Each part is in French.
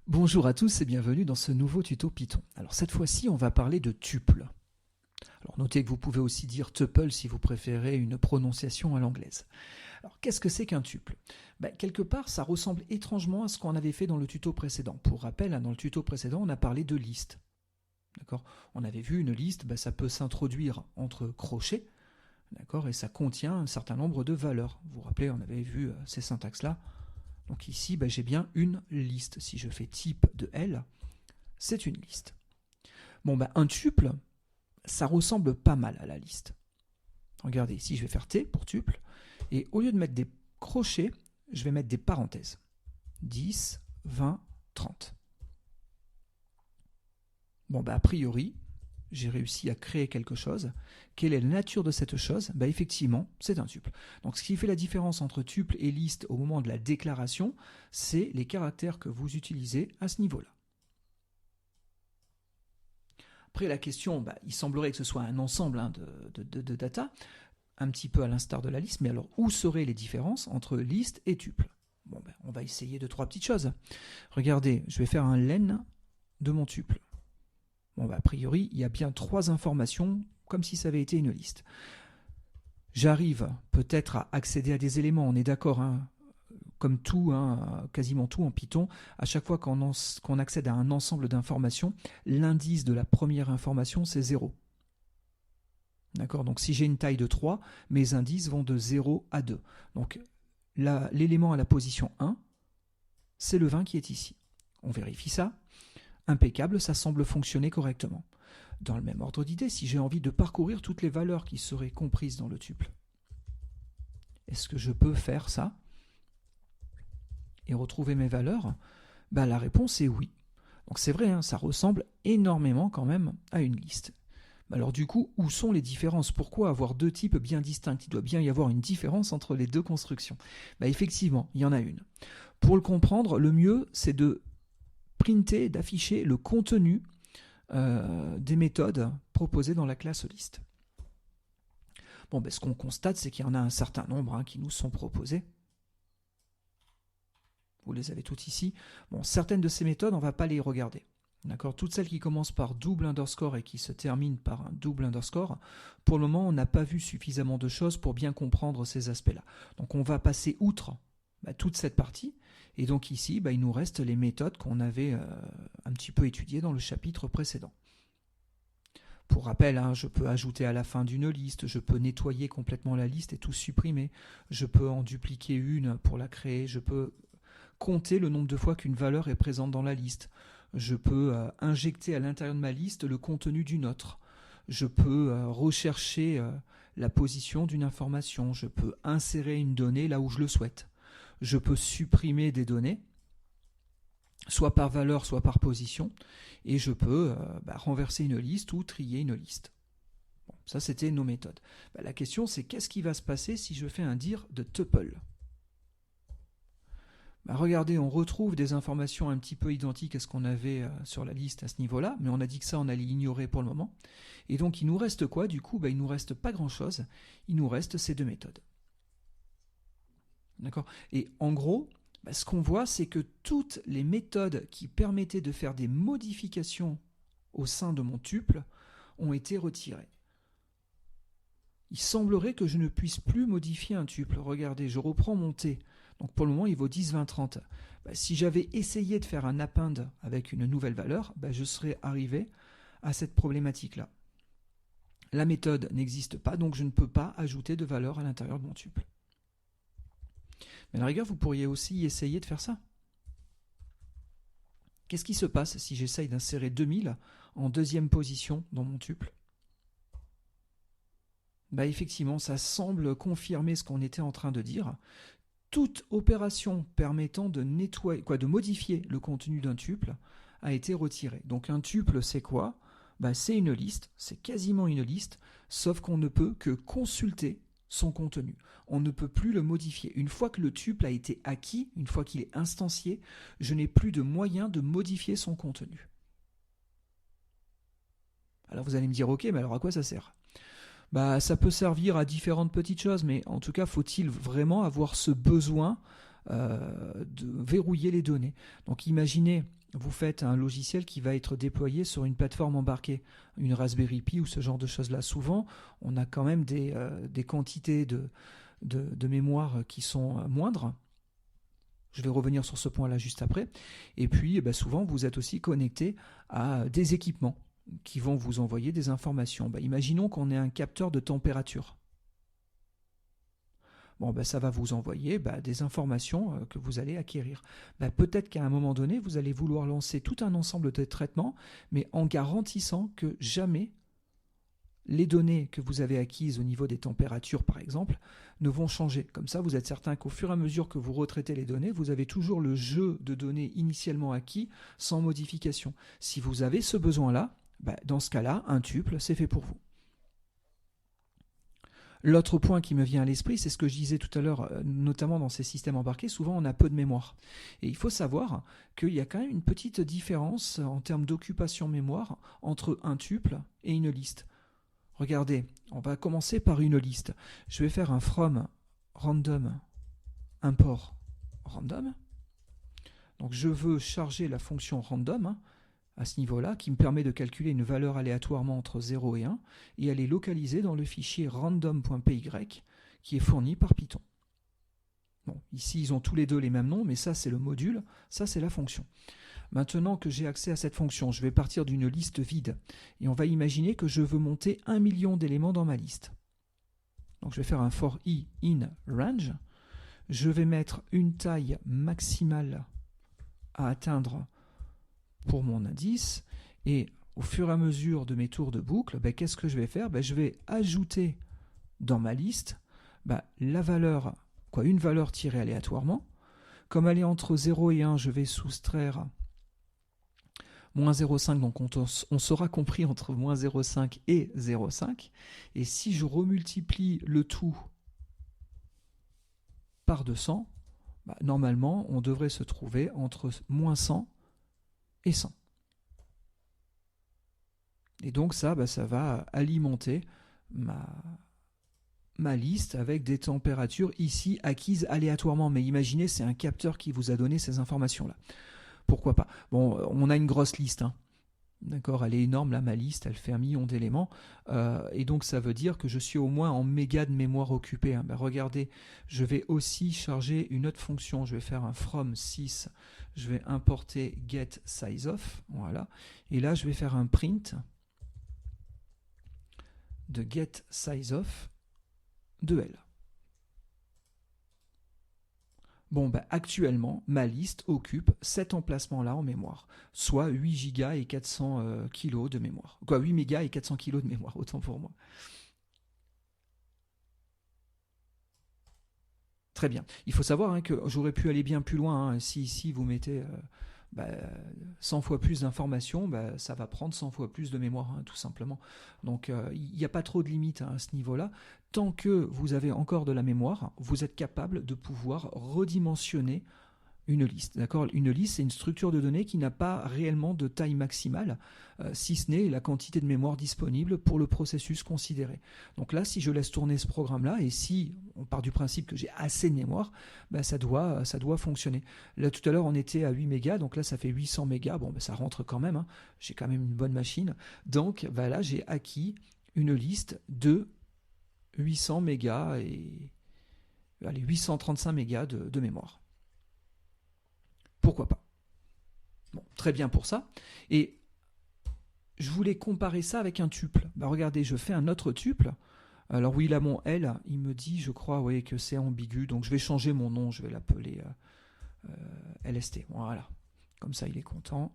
Bonjour à tous et bienvenue dans ce nouveau tuto Python. Alors cette fois-ci, on va parler de tuples. Alors notez que vous pouvez aussi dire tuple si vous préférez une prononciation à l'anglaise. Alors qu'est-ce que c'est qu'un tuple? Quelque part, ça ressemble étrangement à ce qu'on avait fait dans le tuto précédent. Pour rappel, dans le tuto précédent, on a parlé de liste. D'accord? On avait vu une liste, ça peut s'introduire entre crochets, d'accord, et ça contient un certain nombre de valeurs. Vous vous rappelez, on avait vu ces syntaxes-là. Donc ici, j'ai bien une liste. Si je fais type de L, c'est une liste. Un tuple, ça ressemble pas mal à la liste. Regardez, ici je vais faire T pour tuple, et au lieu de mettre des crochets, je vais mettre des parenthèses. 10, 20, 30. A priori, j'ai réussi à créer quelque chose. Quelle est la nature de cette chose? Effectivement, c'est un tuple. Donc ce qui fait la différence entre tuple et liste au moment de la déclaration, c'est les caractères que vous utilisez à ce niveau-là. Après la question, il semblerait que ce soit un ensemble de data, un petit peu à l'instar de la liste, mais alors où seraient les différences entre liste et tuple? On va essayer 2-3 petites choses. Regardez, je vais faire un len de mon tuple. A priori, il y a bien 3 informations, comme si ça avait été une liste. J'arrive peut-être à accéder à des éléments, on est d'accord, comme tout, quasiment tout en Python, à chaque fois qu'on accède à un ensemble d'informations, l'indice de la première information, c'est 0. D'accord? Donc si j'ai une taille de 3, mes indices vont de 0 à 2. Donc l'élément à la position 1, c'est le 20 qui est ici. On vérifie ça. Impeccable, ça semble fonctionner correctement. Dans le même ordre d'idée, si j'ai envie de parcourir toutes les valeurs qui seraient comprises dans le tuple, est-ce que je peux faire ça et retrouver mes valeurs? La réponse est oui. Donc c'est vrai, ça ressemble énormément quand même à une liste. Alors du coup, où sont les différences? Pourquoi avoir 2 types bien distincts? Il doit bien y avoir une différence entre les 2 constructions. Effectivement, il y en a une. Pour le comprendre, le mieux, c'est de printer, d'afficher le contenu des méthodes proposées dans la classe liste. Ce qu'on constate, c'est qu'il y en a un certain nombre qui nous sont proposées. Vous les avez toutes ici. Certaines de ces méthodes, on ne va pas les regarder. D'accord? Toutes celles qui commencent par double underscore et qui se terminent par un double underscore, pour le moment, on n'a pas vu suffisamment de choses pour bien comprendre ces aspects-là. Donc on va passer outre toute cette partie. Et donc ici, il nous reste les méthodes qu'on avait un petit peu étudiées dans le chapitre précédent. Pour rappel, je peux ajouter à la fin d'une liste, je peux nettoyer complètement la liste et tout supprimer, je peux en dupliquer une pour la créer, je peux compter le nombre de fois qu'une valeur est présente dans la liste, je peux injecter à l'intérieur de ma liste le contenu d'une autre, je peux rechercher la position d'une information, je peux insérer une donnée là où je le souhaite. Je peux supprimer des données, soit par valeur, soit par position, et je peux renverser une liste ou trier une liste. Ça, c'était nos méthodes. La question, c'est qu'est-ce qui va se passer si je fais un dir de tuple? Regardez, on retrouve des informations un petit peu identiques à ce qu'on avait sur la liste à ce niveau-là, mais on a dit que ça, on allait l'ignorer pour le moment. Et donc, il nous reste quoi? Du coup, il nous reste pas grand-chose. Il nous reste ces 2 méthodes. D'accord? Et en gros, ce qu'on voit, c'est que toutes les méthodes qui permettaient de faire des modifications au sein de mon tuple ont été retirées. Il semblerait que je ne puisse plus modifier un tuple. Regardez, je reprends mon T. Donc pour le moment, il vaut 10, 20, 30. Si j'avais essayé de faire un append avec une nouvelle valeur, je serais arrivé à cette problématique-là. La méthode n'existe pas, donc je ne peux pas ajouter de valeur à l'intérieur de mon tuple. Mais à la rigueur, vous pourriez aussi essayer de faire ça. Qu'est-ce qui se passe si j'essaye d'insérer 2000 en 2e position dans mon tuple? Effectivement, ça semble confirmer ce qu'on était en train de dire. Toute opération permettant de modifier le contenu d'un tuple a été retirée. Donc un tuple, c'est quoi? C'est une liste, c'est quasiment une liste, sauf qu'on ne peut que consulter son contenu. On ne peut plus le modifier. Une fois que le tuple a été acquis, une fois qu'il est instancié, je n'ai plus de moyen de modifier son contenu. Alors vous allez me dire, ok, mais alors à quoi ça sert? Ça peut servir à différentes petites choses, mais en tout cas, faut-il vraiment avoir ce besoin de verrouiller les données. Donc imaginez, vous faites un logiciel qui va être déployé sur une plateforme embarquée, une Raspberry Pi ou ce genre de choses-là. Souvent, on a quand même des quantités de mémoire qui sont moindres. Je vais revenir sur ce point-là juste après. Et puis, souvent, vous êtes aussi connecté à des équipements qui vont vous envoyer des informations. Imaginons qu'on ait un capteur de température. Ça va vous envoyer des informations que vous allez acquérir. Peut-être qu'à un moment donné, vous allez vouloir lancer tout un ensemble de traitements, mais en garantissant que jamais les données que vous avez acquises au niveau des températures, par exemple, ne vont changer. Comme ça, vous êtes certain qu'au fur et à mesure que vous retraitez les données, vous avez toujours le jeu de données initialement acquis sans modification. Si vous avez ce besoin-là, dans ce cas-là, un tuple, c'est fait pour vous. L'autre point qui me vient à l'esprit, c'est ce que je disais tout à l'heure, notamment dans ces systèmes embarqués, souvent on a peu de mémoire. Et il faut savoir qu'il y a quand même une petite différence en termes d'occupation mémoire entre un tuple et une liste. Regardez, on va commencer par une liste. Je vais faire un from random import random. Donc je veux charger la fonction random à ce niveau-là, qui me permet de calculer une valeur aléatoirement entre 0 et 1, et elle est localisée dans le fichier random.py qui est fourni par Python. Bon, ici ils ont tous les deux les mêmes noms, mais ça c'est le module, ça c'est la fonction. Maintenant que j'ai accès à cette fonction, je vais partir d'une liste vide. Et on va imaginer que je veux monter 1 million d'éléments dans ma liste. Donc je vais faire un for i in range. Je vais mettre une taille maximale à atteindre pour mon indice. Et au fur et à mesure de mes tours de boucle, qu'est-ce que je vais faire ? Je vais ajouter dans ma liste la valeur, une valeur tirée aléatoirement. Comme elle est entre 0 et 1, je vais soustraire moins 0,5, donc on sera compris entre moins 0,5 et 0,5. Et si je remultiplie le tout par 200, normalement, on devrait se trouver entre moins 100 et 100. Et donc ça va alimenter ma liste avec des températures ici acquises aléatoirement. Mais imaginez, c'est un capteur qui vous a donné ces informations-là. Pourquoi pas ? Bon, on a une grosse liste, D'accord, elle est énorme, là, ma liste, elle fait 1 million d'éléments. Et donc, ça veut dire que je suis au moins en mégas de mémoire occupée. Regardez, je vais aussi charger une autre fonction. Je vais faire un from 6. Je vais importer get sizeof. Voilà. Et là, je vais faire un print de get sizeof de L. Bon, actuellement, ma liste occupe cet emplacement-là en mémoire, soit 8 gigas et 400 kilos de mémoire. 8 mégas et 400 kilos de mémoire, autant pour moi. Très bien. Il faut savoir que j'aurais pu aller bien plus loin. Si ici vous mettez 100 fois plus d'informations, ça va prendre 100 fois plus de mémoire, tout simplement. Donc il n'y a pas trop de limites à ce niveau-là. Tant que vous avez encore de la mémoire, vous êtes capable de pouvoir redimensionner une liste. D'accord ? Une liste, c'est une structure de données qui n'a pas réellement de taille maximale, si ce n'est la quantité de mémoire disponible pour le processus considéré. Donc là, si je laisse tourner ce programme-là, et si on part du principe que j'ai assez de mémoire, ça doit fonctionner. Là, tout à l'heure, on était à 8 mégas, donc là, ça fait 800 mégas. Bon, ça rentre quand même, j'ai quand même une bonne machine. Donc là, j'ai acquis une liste de 800 mégas et 835 mégas de mémoire. Pourquoi pas ? Bon, très bien pour ça. Et je voulais comparer ça avec un tuple. Regardez, je fais un autre tuple. Alors oui, là, mon L, il me dit, je crois, que c'est ambigu. Donc je vais changer mon nom, je vais l'appeler LST. Voilà. Comme ça, il est content.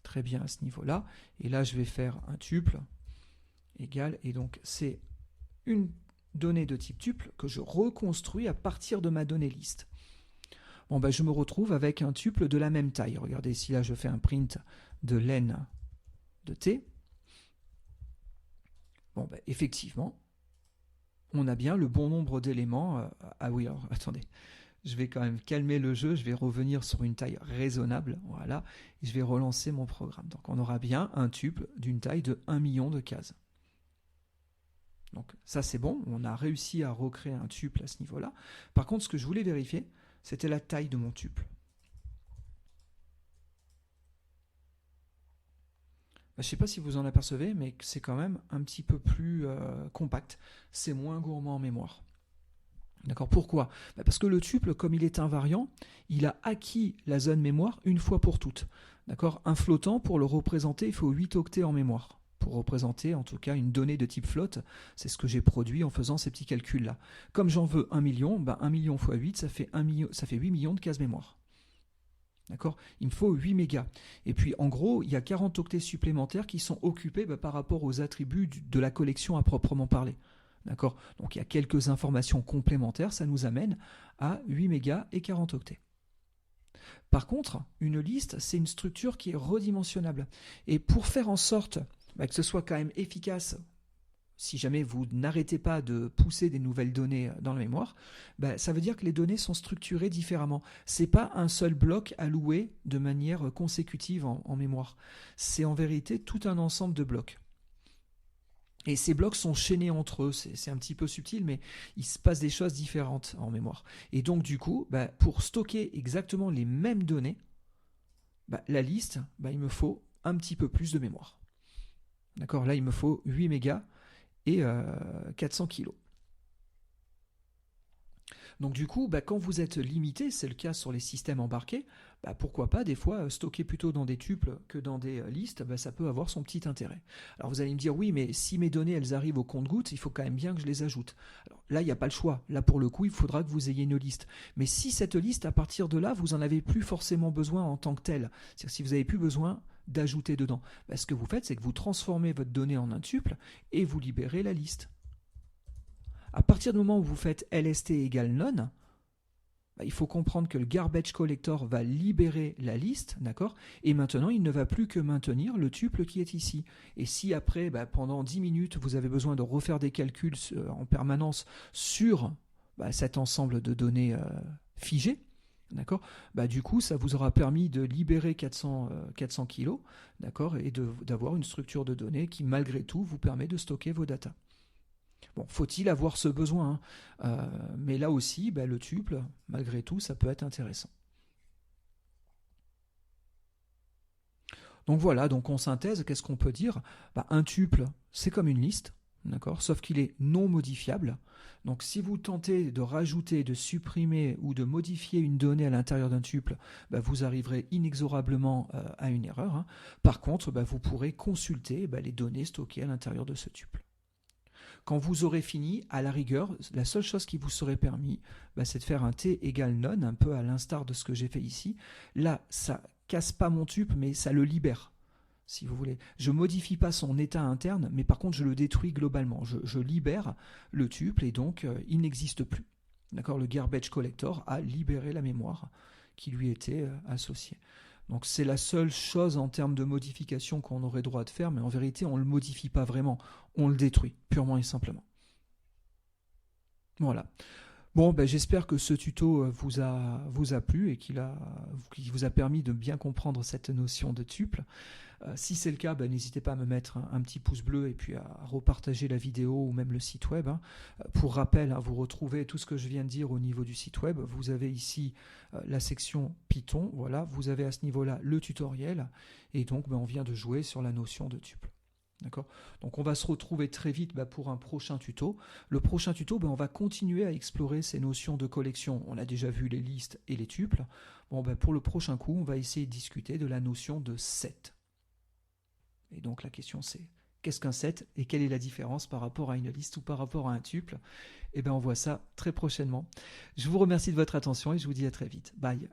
Très bien à ce niveau-là. Et là, je vais faire un tuple égal. Et donc, c'est une donnée de type tuple que je reconstruis à partir de ma donnée liste. Bon, je me retrouve avec un tuple de la même taille. Regardez, ici, là, je fais un print de len de t. Bon, effectivement, on a bien le bon nombre d'éléments. Ah oui, alors, attendez. Je vais quand même calmer le jeu. Je vais revenir sur une taille raisonnable. Voilà. Et je vais relancer mon programme. Donc, on aura bien un tuple d'une taille de 1 million de cases. Donc ça c'est bon, on a réussi à recréer un tuple à ce niveau-là. Par contre, ce que je voulais vérifier, c'était la taille de mon tuple. Je ne sais pas si vous en apercevez, mais c'est quand même un petit peu plus compact. C'est moins gourmand en mémoire. D'accord. Pourquoi? Parce que le tuple, comme il est invariant, il a acquis la zone mémoire une fois pour toutes. D'accord. Un flottant, pour le représenter, il faut 8 octets en mémoire. Pour représenter en tout cas une donnée de type float, c'est ce que j'ai produit en faisant ces petits calculs-là. Comme j'en veux 1 million, 1 million x 8, ça fait 8 millions de cases mémoire. D'accord. Il me faut 8 mégas. Et puis, en gros, il y a 40 octets supplémentaires qui sont occupés par rapport aux attributs de la collection à proprement parler. D'accord. Donc, il y a quelques informations complémentaires. Ça nous amène à 8 mégas et 40 octets. Par contre, une liste, c'est une structure qui est redimensionnable. Et pour faire en sorte que ce soit quand même efficace, si jamais vous n'arrêtez pas de pousser des nouvelles données dans la mémoire, ça veut dire que les données sont structurées différemment. Ce n'est pas un seul bloc alloué de manière consécutive en mémoire. C'est en vérité tout un ensemble de blocs. Et ces blocs sont chaînés entre eux. C'est un petit peu subtil, mais il se passe des choses différentes en mémoire. Et donc du coup, pour stocker exactement les mêmes données, la liste, il me faut un petit peu plus de mémoire. D'accord, là il me faut 8 mégas et 400 kg. Donc du coup, quand vous êtes limité, c'est le cas sur les systèmes embarqués, pourquoi pas des fois stocker plutôt dans des tuples que dans des listes, ça peut avoir son petit intérêt. Alors vous allez me dire, oui, mais si mes données elles arrivent au compte-gouttes, il faut quand même bien que je les ajoute. Alors là, il n'y a pas le choix. Là, pour le coup, il faudra que vous ayez une liste. Mais si cette liste, à partir de là, vous n'en avez plus forcément besoin en tant que telle, c'est-à-dire si vous n'avez plus besoin d'ajouter dedans, ce que vous faites, c'est que vous transformez votre donnée en un tuple et vous libérez la liste. À partir du moment où vous faites LST égale none, il faut comprendre que le garbage collector va libérer la liste, d'accord? Et maintenant, il ne va plus que maintenir le tuple qui est ici. Et si après, pendant 10 minutes, vous avez besoin de refaire des calculs en permanence sur cet ensemble de données figées, d'accord? Du coup, ça vous aura permis de libérer 400 kg, d'accord? Et d'avoir une structure de données qui, malgré tout, vous permet de stocker vos datas. Bon, faut-il avoir ce besoin, mais là aussi, le tuple, malgré tout, ça peut être intéressant. Donc voilà, donc en synthèse, qu'est-ce qu'on peut dire? Un tuple, c'est comme une liste, d'accord, sauf qu'il est non modifiable. Donc si vous tentez de rajouter, de supprimer ou de modifier une donnée à l'intérieur d'un tuple, vous arriverez inexorablement à une erreur. Par contre, vous pourrez consulter les données stockées à l'intérieur de ce tuple. Quand vous aurez fini, à la rigueur, la seule chose qui vous serait permis, c'est de faire un t égale none, un peu à l'instar de ce que j'ai fait ici. Là, ça casse pas mon tuple, mais ça le libère, si vous voulez. Je modifie pas son état interne, mais par contre, je le détruis globalement. Je libère le tuple et donc, il n'existe plus. D'accord? Le garbage collector a libéré la mémoire qui lui était associée. Donc c'est la seule chose en termes de modification qu'on aurait droit de faire, mais en vérité on ne le modifie pas vraiment, on le détruit, purement et simplement. Voilà. Bon, j'espère que ce tuto vous a plu et qu'il vous a permis de bien comprendre cette notion de tuple. Si c'est le cas, n'hésitez pas à me mettre un petit pouce bleu et puis à repartager la vidéo ou même le site web. Pour rappel, vous retrouvez tout ce que je viens de dire au niveau du site web. Vous avez ici la section Python. Voilà, vous avez à ce niveau-là le tutoriel. Et donc, on vient de jouer sur la notion de tuple. D'accord. Donc on va se retrouver très vite pour un prochain tuto. Le prochain tuto, on va continuer à explorer ces notions de collection. On a déjà vu les listes et les tuples. Bon, pour le prochain coup, on va essayer de discuter de la notion de set. Et donc la question c'est, qu'est-ce qu'un set et quelle est la différence par rapport à une liste ou par rapport à un tuple? On voit ça très prochainement. Je vous remercie de votre attention et je vous dis à très vite. Bye.